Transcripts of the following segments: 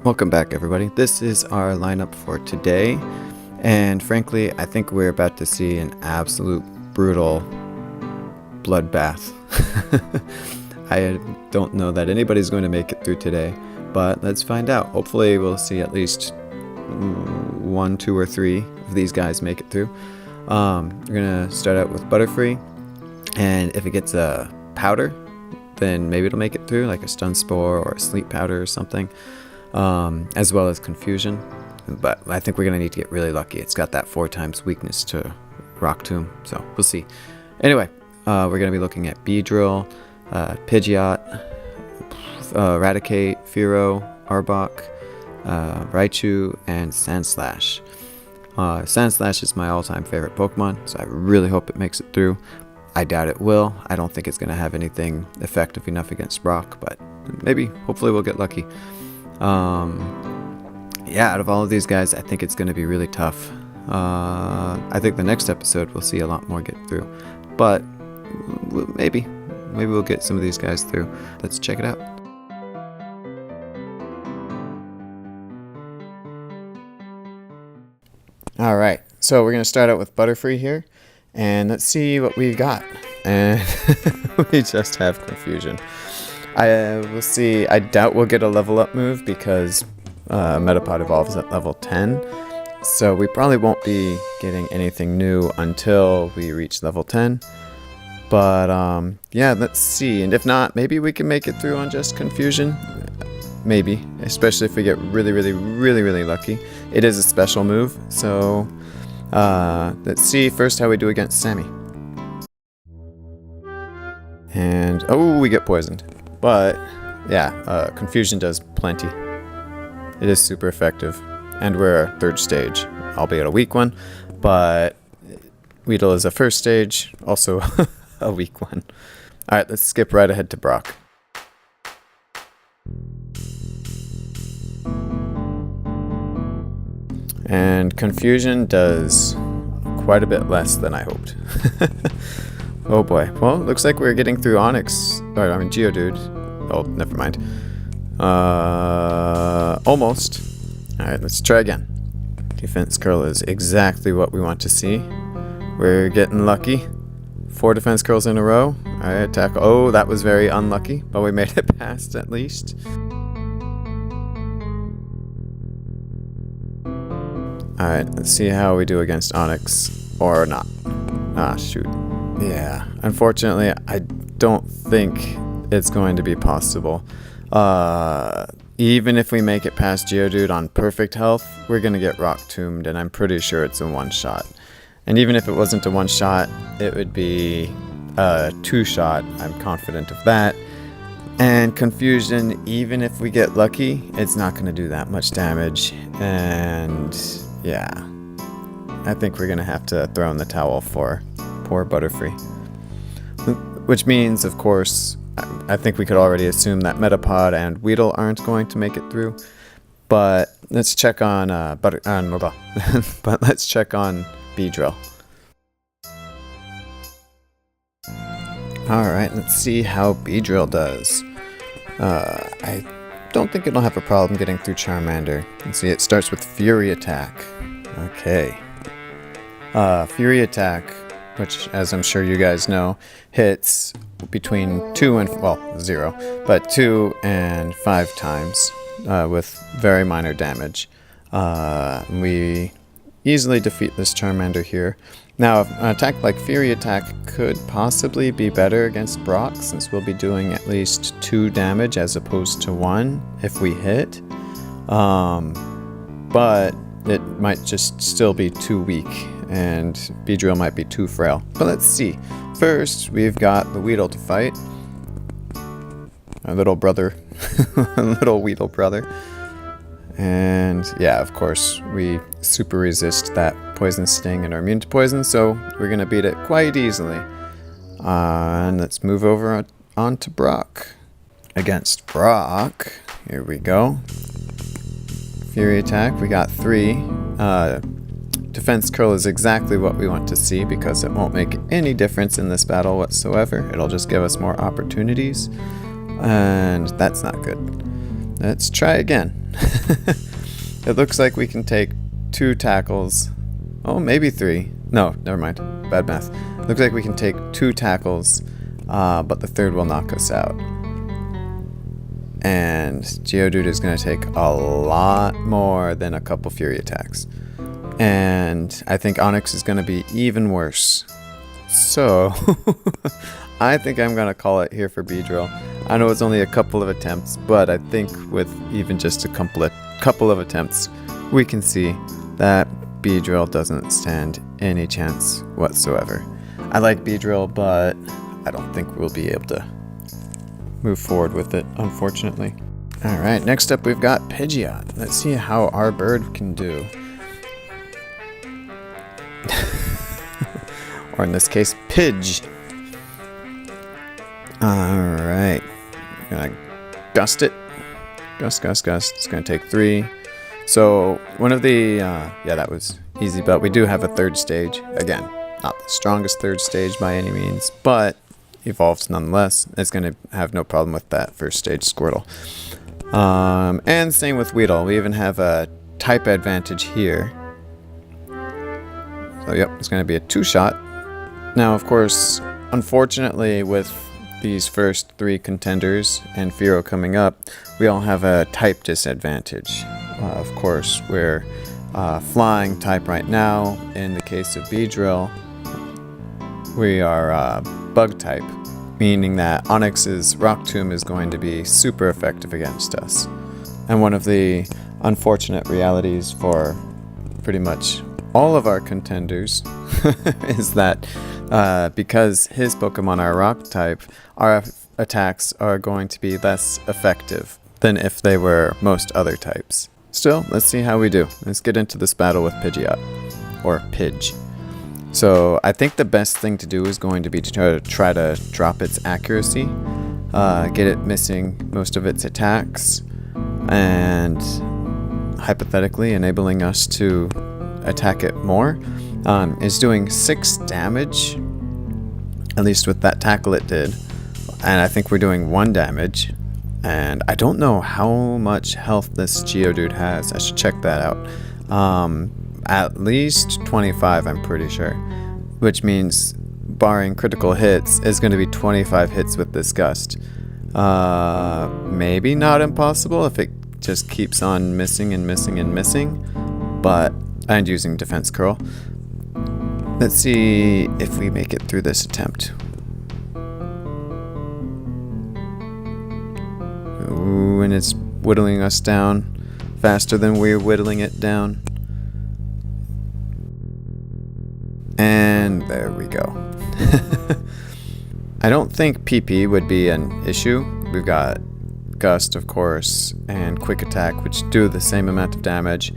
Welcome back, everybody. This is our lineup for today, and frankly, I think we're about to see an absolute brutal bloodbath. I don't know that anybody's going to make it through today, but let's find out. Hopefully, we'll see at least 1, 2, or 3 of these guys make it through. We're gonna start out with Butterfree, and if it gets a powder, then maybe it'll make it through, like a stun spore or a sleep powder or something. As well as confusion, but I think we're gonna need to get really lucky. It's got that 4 times weakness to Rock Tomb, so we'll see. Anyway, we're gonna be looking at Beedrill, Pidgeot, Raticate, Fearow, Arbok, Raichu, and Sandslash. Sandslash is my all-time favorite Pokemon, so I really hope it makes it through. I doubt it will. I don't think it's gonna have anything effective enough against Brock, but maybe, hopefully we'll get lucky. Yeah, out of all of these guys, I think it's going to be really tough. I think the next episode we'll see a lot more get through, but maybe we'll get some of these guys through. Let's check it out. All right, so we're going to start out with Butterfree here, and let's see what we've got. And we just have confusion. We'll see. I doubt we'll get a level up move because Metapod evolves at level 10. So we probably won't be getting anything new until we reach level 10. But yeah, let's see. And if not, maybe we can make it through on just confusion. Maybe, especially if we get really lucky. It is a special move. So let's see first how we do against Sammy. And oh, we get poisoned. But yeah, confusion does plenty. It is super effective, and we're a 3rd stage, albeit a weak one, but Weedle is a 1st stage, also a weak one. Alright, let's skip right ahead to Brock. And confusion does quite a bit less than I hoped. Oh boy. Well, looks like we're getting through Geodude. Oh, never mind. Almost. Alright, let's try again. Defense curl is exactly what we want to see. We're getting lucky. 4 defense curls in a row. Alright, attack. Oh, that was very unlucky, but we made it past at least. Alright, let's see how we do against Onix. Or not. Ah, shoot. Yeah, unfortunately, I don't think it's going to be possible. Even if we make it past Geodude on perfect health, we're going to get Rock Tombed, and I'm pretty sure it's a 1-shot. And even if it wasn't a 1-shot, it would be a 2-shot. I'm confident of that. And confusion, even if we get lucky, it's not going to do that much damage. And yeah, I think we're going to have to throw in the towel for poor Butterfree. Which means, of course, I think we could already assume that Metapod and Weedle aren't going to make it through. But let's check on but let's check on Beedrill. Alright, let's see how Beedrill does. I don't think it'll have a problem getting through Charmander. Let's see, it starts with Fury Attack. Okay. Fury Attack, which, as I'm sure you guys know, hits between 2 and, well, 0, but 2 and 5 times with very minor damage. We easily defeat this Charmander here. Now, an attack like Fury Attack could possibly be better against Brock, since we'll be doing at least 2 damage as opposed to 1 if we hit. But it might just still be too weak, and Beedrill might be too frail. But let's see. First, we've got the Weedle to fight. Our little brother. Little Weedle brother. And yeah, of course, we super resist that poison sting and are immune to poison, so we're going to beat it quite easily. And let's move over on to Brock. Against Brock, here we go. Fury Attack, we got 3. Defense curl is exactly what we want to see because it won't make any difference in this battle whatsoever. It'll just give us more opportunities, and that's not good. Let's try again. It looks like we can take 2 tackles. Oh, maybe 3. No, never mind. Bad math. Looks like we can take 2 tackles, but the 3rd will knock us out. And Geodude is going to take a lot more than a couple Fury attacks. And I think Onix is going to be even worse. So, I think I'm going to call it here for Beedrill. I know it's only a couple of attempts, but I think with even just a couple of attempts, we can see that Beedrill doesn't stand any chance whatsoever. I like Beedrill, but I don't think we'll be able to move forward with it, unfortunately. Alright, next up we've got Pidgeot. Let's see how our bird can do. Or in this case, Pidge. Alright. Gonna gust it. Gust. It's gonna take 3. So, one of the, yeah, that was easy, but we do have a 3rd stage. Again, not the strongest 3rd stage by any means, but evolves nonetheless. It's going to have no problem with that 1st stage Squirtle. And same with Weedle. We even have a type advantage here. So, yep, it's going to be a 2-shot. Now, of course, unfortunately, with these first 3 contenders and Fearow coming up, we all have a type disadvantage. Of course, we're flying type right now. In the case of Beedrill, we are bug type, meaning that Onix's Rock Tomb is going to be super effective against us. And one of the unfortunate realities for pretty much all of our contenders is that because his Pokemon are Rock type, our attacks are going to be less effective than if they were most other types. Still, let's see how we do. Let's get into this battle with Pidgeot, or Pidge. So I think the best thing to do is going to be to try to drop its accuracy, get it missing most of its attacks, and hypothetically enabling us to attack it more. It's doing 6 damage, at least with that tackle it did, and I think we're doing 1 damage. And I don't know how much health this Geodude has. I should check that out. At least 25, I'm pretty sure. Which means, barring critical hits, is going to be 25 hits with this gust. Maybe not impossible if it just keeps on missing and missing and missing. But, and using Defense Curl. Let's see if we make it through this attempt. Ooh, and it's whittling us down faster than we're whittling it down. And there we go. I don't think PP would be an issue. We've got Gust, of course, and Quick Attack, which do the same amount of damage.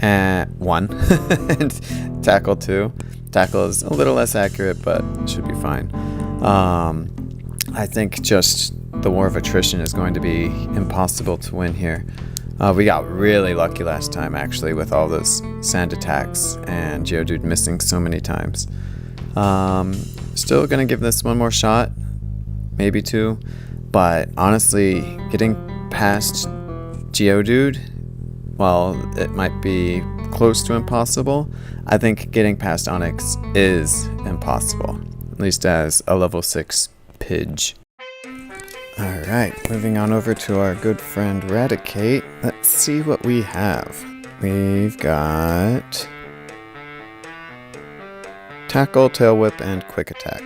And 1. And Tackle 2. Tackle is a little less accurate, but should be fine. I think just the War of Attrition is going to be impossible to win here. We got really lucky last time, actually, with all those sand attacks and Geodude missing so many times. Still gonna give this 1 more shot, maybe 2, but honestly, getting past Geodude, while it might be close to impossible, I think getting past Onix is impossible, at least as a level 6 Pidge. Alright, moving on over to our good friend Raticate. Let's see what we have. We've got Tackle, Tail Whip, and Quick Attack.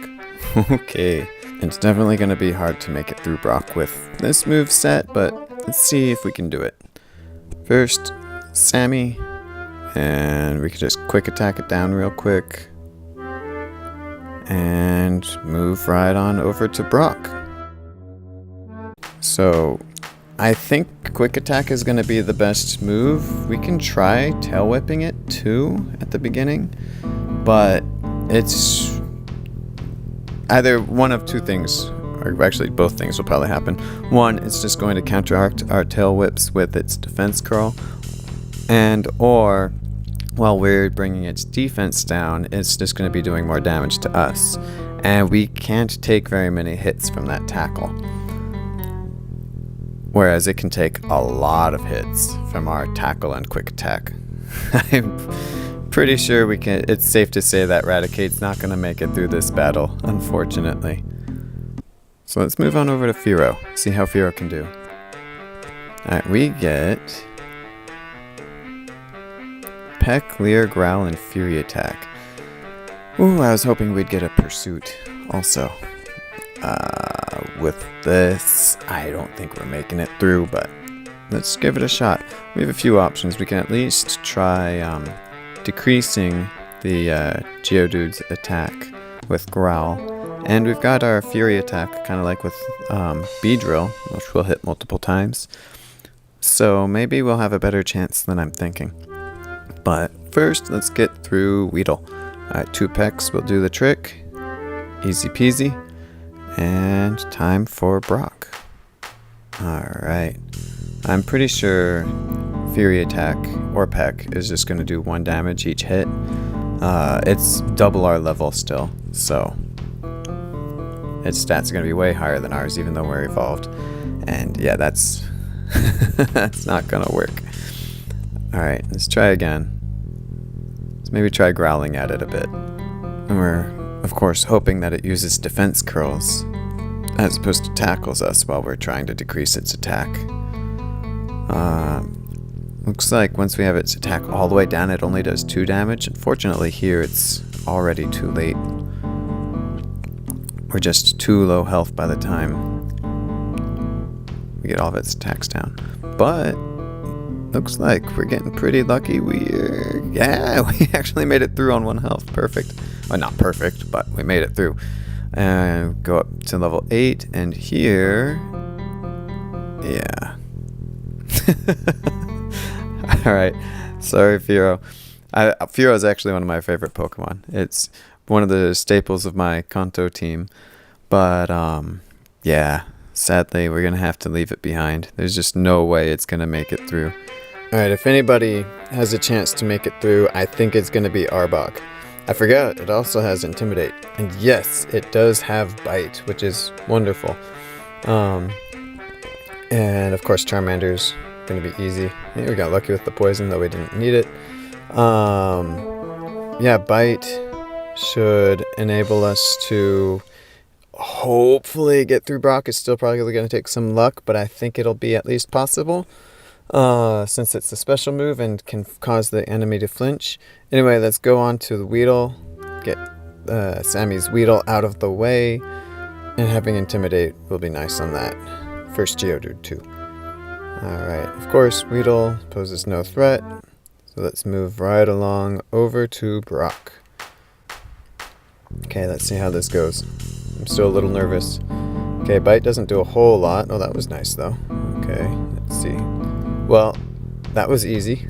Okay, it's definitely going to be hard to make it through Brock with this move set, but let's see if we can do it. First, Sammy, and we could just Quick Attack it down real quick. And move right on over to Brock. So, I think Quick Attack is going to be the best move. We can try Tail Whipping it too at the beginning, but it's either one of 2 things, or actually both things will probably happen. One, it's just going to counteract our Tail Whips with its Defense Curl, or while we're bringing its defense down, it's just going to be doing more damage to us, and we can't take very many hits from that tackle. whereas it can take a lot of hits from our tackle and quick attack. I'm pretty sure it's safe to say that Raticate's not going to make it through this battle, unfortunately. So let's move on over to Fearow, see how Fearow can do. Alright, we get Peck, Leer, Growl, and Fury Attack. Ooh, I was hoping we'd get a Pursuit also. With this, I don't think we're making it through, but let's give it a shot. We have a few options. We can at least try decreasing the Geodude's attack with Growl. And we've got our Fury attack, kind of like with Beedrill, which will hit multiple times. So maybe we'll have a better chance than I'm thinking. But first, let's get through Weedle. Alright, 2 Pecks will do the trick. Easy peasy. And time for Brock. Alright. I'm pretty sure Fury attack or Peck is just going to do 1 damage each hit. It's double our level still, so its stats are going to be way higher than ours, even though we're evolved. And yeah, that's that's not going to work. Alright, let's try again. Let's maybe try growling at it a bit. And we're, of course, hoping that it uses defense curls as opposed to tackles us while we're trying to decrease its attack. Looks like once we have its attack all the way down, it only does 2 damage. Unfortunately, here it's already too late. We're just too low health by the time we get all of its attacks down. But looks like we're getting pretty lucky. Yeah, we actually made it through on 1 health. Perfect. Well, not perfect, but we made it through. And go up to level 8, and here, yeah. Alright, sorry Fearow. Fearow is actually one of my favorite Pokemon. It's one of the staples of my Kanto team. But, yeah, sadly we're going to have to leave it behind. There's just no way it's going to make it through. Alright, if anybody has a chance to make it through, I think it's going to be Arbok. I forgot, it also has Intimidate. And yes, it does have Bite, which is wonderful. And of course Charmander's going to be easy. I think we got lucky with the poison, though we didn't need it. Yeah, Bite should enable us to hopefully get through Brock. It's still probably going to take some luck, but I think it'll be at least possible. Since it's a special move and can cause the enemy to flinch. Anyway, let's go on to the Weedle. Get Sammy's Weedle out of the way. And having Intimidate will be nice on that. First Geodude too. Alright, of course Weedle poses no threat. So let's move right along over to Brock. Okay, let's see how this goes. I'm still a little nervous. Okay, Bite doesn't do a whole lot. Oh, that was nice though. Okay, let's see. Well, that was easy.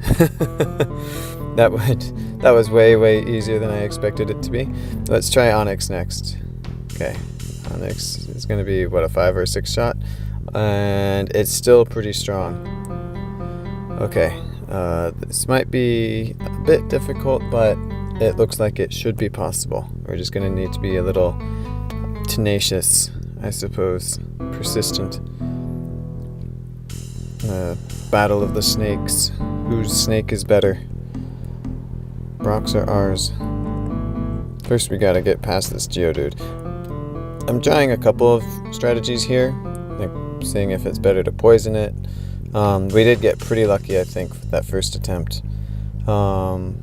that was way easier than I expected it to be. Let's try Onix next. Okay, Onix is going to be, what, a 5 or a 6 shot? And it's still pretty strong. Okay, this might be a bit difficult, but it looks like it should be possible. We're just going to need to be a little tenacious, I suppose, persistent. Battle of the snakes. Whose snake is better? Brock's or ours? First we gotta get past this Geodude. I'm trying a couple of strategies here, like seeing if it's better to poison it. We did get pretty lucky, I think, with that first attempt. Trying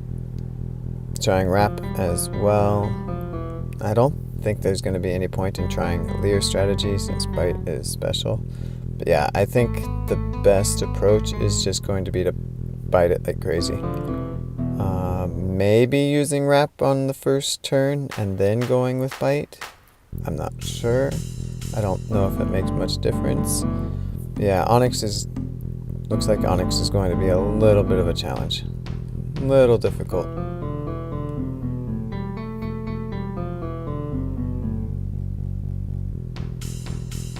Wrap as well. I don't think there's going to be any point in trying a Leer strategy since Bite is special. But yeah, I think the best approach is just going to be to bite it like crazy. Maybe using Wrap on the first turn and then going with Bite. I'm not sure. I don't know if it makes much difference. But yeah, looks like Onix is going to be a little bit of a challenge. A little difficult.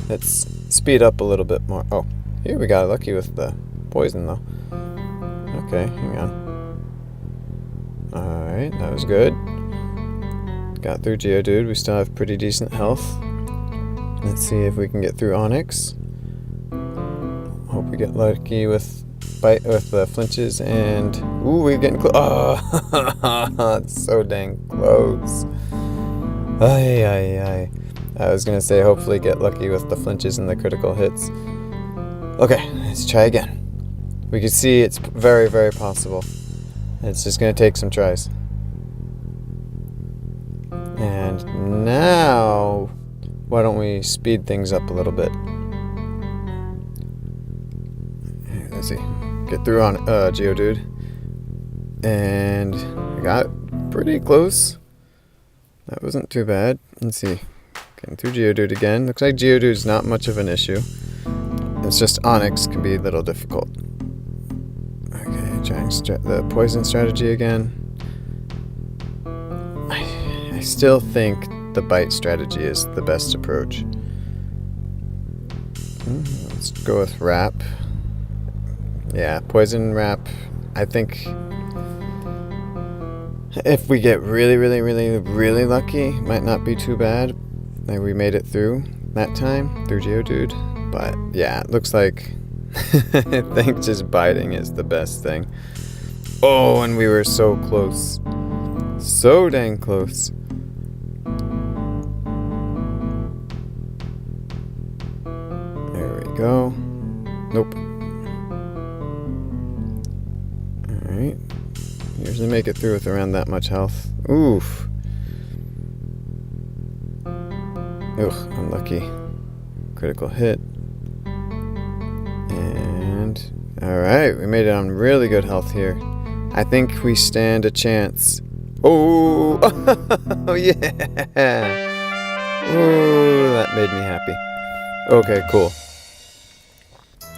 Let's speed up a little bit more. Oh, here we got lucky with the poison though. Okay, hang on. Alright, that was good. Got through Geodude. We still have pretty decent health. Let's see if we can get through Onix. we get lucky with the flinches, and ooh, we're getting close. Oh, it's so dang close. Ay. I was gonna say hopefully get lucky with the flinches and the critical hits. Okay, let's try again. We can see it's very, very possible. It's just gonna take some tries. And now, why don't we speed things up a little bit? Let's see. Get through on Geodude. And I got pretty close. That wasn't too bad. Let's see. Getting through Geodude again. Looks like Geodude's not much of an issue. It's just Onix can be a little difficult. Okay, trying the poison strategy again. I still think the bite strategy is the best approach. Let's go with Wrap. Yeah, Poison Wrap. I think if we get really, really, really, really lucky, might not be too bad. Like we made it through that time, through Geodude. But yeah, it looks like I think just biting is the best thing. Oh, and we were so close. So dang close. There we go. Nope. Alright. Usually make it through with around that much health. Oof. Ugh, unlucky. Critical hit. And alright, we made it on really good health here. I think we stand a chance. Oh, oh yeah. Oh, that made me happy. Okay, cool.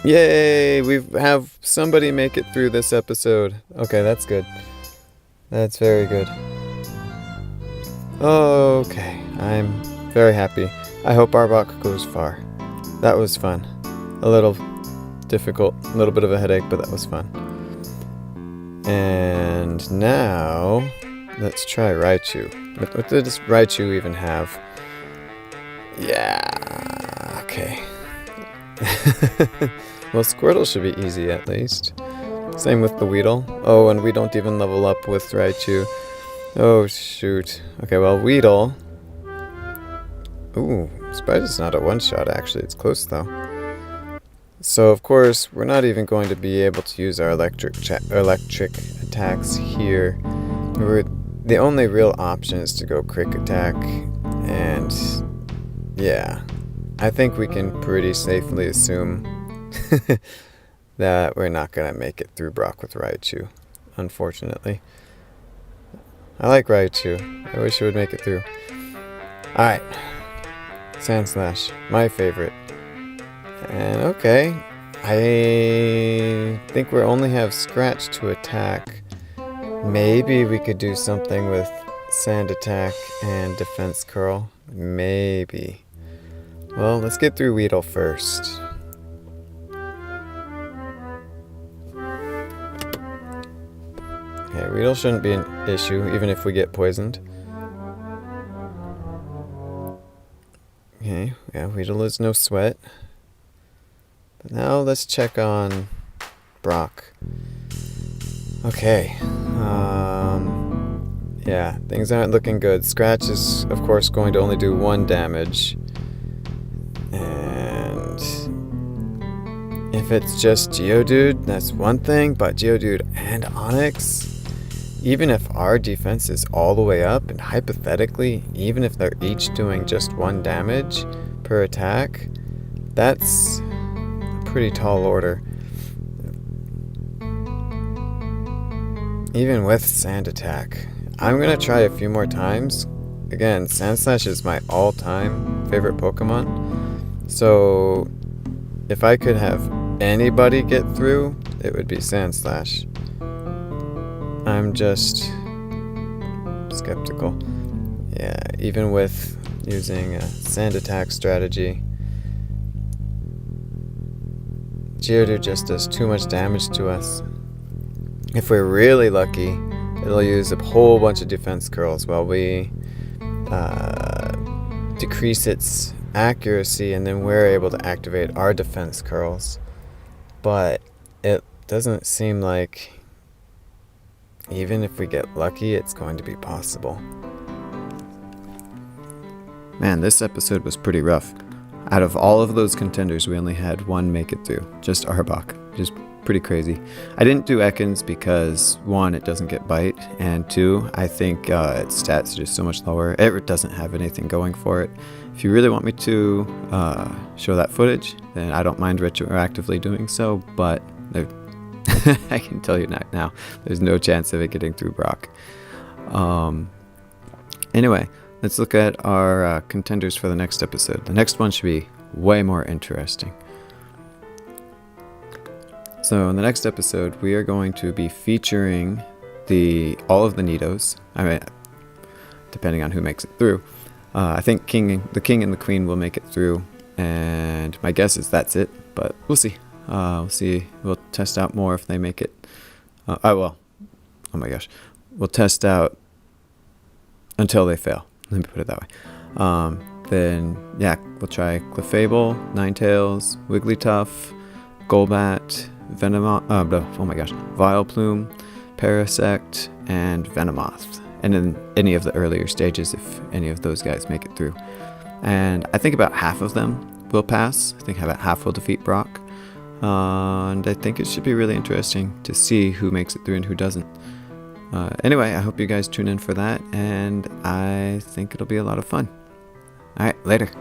Yay, we have somebody make it through this episode. Okay, that's good. That's very good. Okay, I'm very happy. I hope Arbok goes far. That was fun. A little difficult, a little bit of a headache, but that was fun. And now, let's try Raichu. What does Raichu even have? Yeah, okay. Well, Squirtle should be easy at least. Same with the Weedle. Oh, and we don't even level up with Raichu. Oh, shoot. Okay, well, Weedle. Ooh, surprised it's not a one-shot, actually. It's close, though. So, of course, we're not even going to be able to use our electric attacks here. The only real option is to go Quick Attack. And, yeah. I think we can pretty safely assume that we're not going to make it through Brock with Raichu, unfortunately. I like Raichu. I wish it would make it through. Alright. Sandslash, my favorite. And okay, I think we only have Scratch to attack. Maybe we could do something with Sand Attack and Defense Curl. Maybe. Well, let's get through Weedle first. Okay, Weedle shouldn't be an issue, even if we get poisoned. Okay, yeah, Weedle is no sweat. But now let's check on Brock. Okay, yeah, things aren't looking good. Scratch is, of course, going to only do 1 damage. And if it's just Geodude, that's one thing, but Geodude and Onix, even if our defense is all the way up, and hypothetically, even if they're each doing just 1 damage per attack, that's a pretty tall order. Even with Sand Attack. I'm going to try a few more times. Again, Sandslash is my all-time favorite Pokemon. So, if I could have anybody get through, it would be Sandslash. I'm just skeptical. Yeah, even with using a Sand Attack strategy, Geodude just does too much damage to us. If we're really lucky, it'll use a whole bunch of defense curls while we decrease its accuracy, and then we're able to activate our defense curls. but it doesn't seem like even if we get lucky, it's going to be possible. Man, this episode was pretty rough. Out of all of those contenders, we only had one make it through, just Arbok, just pretty crazy. I didn't do Ekans because, one, it doesn't get bite, and two, I think its stats are just so much lower. It doesn't have anything going for it. If you really want me to show that footage, then I don't mind retroactively doing so, but I can tell you now, there's no chance of it getting through Brock. Anyway, let's look at our contenders for the next episode. The next one should be way more interesting. So in the next episode, we are going to be featuring all of the Nidos. I mean, depending on who makes it through. I think the king and the queen will make it through, and my guess is that's it. But we'll see. We'll see. We'll test out more if they make it. Oh my gosh, we'll test out until they fail. Let me put it that way. Then yeah, we'll try Clefable, Ninetales, Wigglytuff, Golbat, Vileplume, Parasect, and Venomoth. And in any of the earlier stages, if any of those guys make it through. And I think about half of them will pass. I think about half will defeat Brock. And I think it should be really interesting to see who makes it through and who doesn't. Anyway, I hope you guys tune in for that, and I think it'll be a lot of fun. Alright, later.